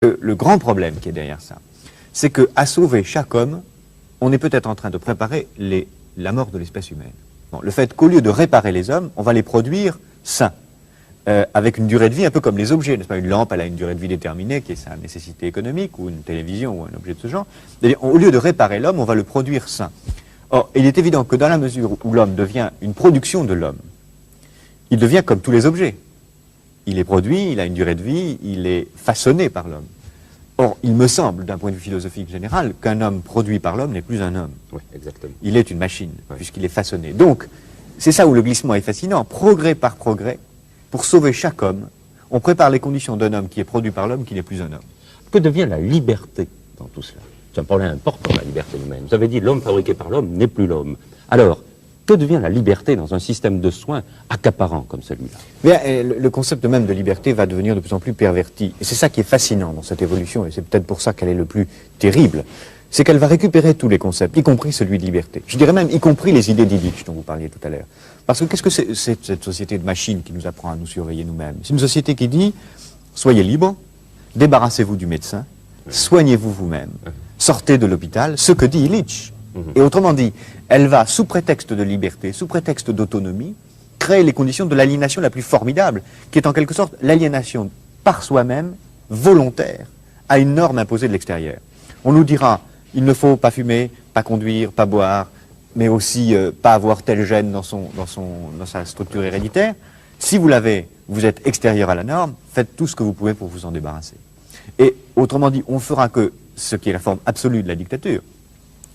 Le grand problème qui est derrière ça, c'est qu'à sauver chaque homme, on est peut-être en train de préparer la mort de l'espèce humaine. Bon, le fait qu'au lieu de réparer les hommes, on va les produire sains, avec une durée de vie un peu comme les objets, n'est-ce pas? Une lampe, elle a une durée de vie déterminée, qui est sa nécessité économique, ou une télévision, ou un objet de ce genre. Au lieu de réparer l'homme, on va le produire sain. Or, il est évident que dans la mesure où l'homme devient une production de l'homme, il devient comme tous les objets. Il est produit, il a une durée de vie, il est façonné par l'homme. Or, il me semble, d'un point de vue philosophique général, qu'un homme produit par l'homme n'est plus un homme. Oui, exactement. Il est une machine, Oui. puisqu'il est façonné. Donc, c'est ça où le glissement est fascinant. Progrès par progrès, pour sauver chaque homme, on prépare les conditions d'un homme qui est produit par l'homme qui n'est plus un homme. Que devient la liberté dans tout cela? C'est un problème important, la liberté humaine. Vous avez dit l'homme fabriqué par l'homme n'est plus l'homme. Alors, que devient la liberté dans un système de soins accaparant comme celui-là? Bien, le concept même de liberté va devenir de plus en plus perverti. Et c'est ça qui est fascinant dans cette évolution, et c'est peut-être pour ça qu'elle est le plus terrible. C'est qu'elle va récupérer tous les concepts, y compris celui de liberté. Je dirais même, y compris les idées d'Illich dont vous parliez tout à l'heure. Parce que qu'est-ce que c'est cette société de machines qui nous apprend à nous surveiller nous-mêmes? C'est une société qui dit, soyez libres, débarrassez-vous du médecin, soignez-vous vous-même, sortez de l'hôpital, ce que dit Illich. Et autrement dit, elle va, sous prétexte de liberté, sous prétexte d'autonomie, créer les conditions de l'aliénation la plus formidable, qui est en quelque sorte l'aliénation par soi-même, volontaire, à une norme imposée de l'extérieur. On nous dira, il ne faut pas fumer, pas conduire, pas boire, mais aussi pas avoir tel gène dans sa structure héréditaire. Si vous l'avez, vous êtes extérieur à la norme, faites tout ce que vous pouvez pour vous en débarrasser. Et autrement dit, on fera que ce qui est la forme absolue de la dictature,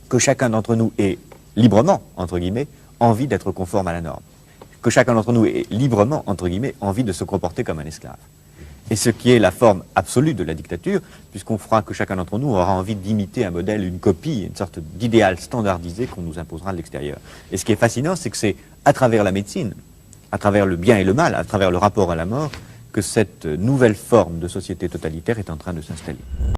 que chacun d'entre nous ait librement, entre guillemets, envie d'être conforme à la norme. Que chacun d'entre nous ait librement, entre guillemets, envie de se comporter comme un esclave. Et ce qui est la forme absolue de la dictature, puisqu'on fera que chacun d'entre nous aura envie d'imiter un modèle, une copie, une sorte d'idéal standardisé qu'on nous imposera de l'extérieur. Et ce qui est fascinant, c'est que c'est à travers la médecine, à travers le bien et le mal, à travers le rapport à la mort, que cette nouvelle forme de société totalitaire est en train de s'installer.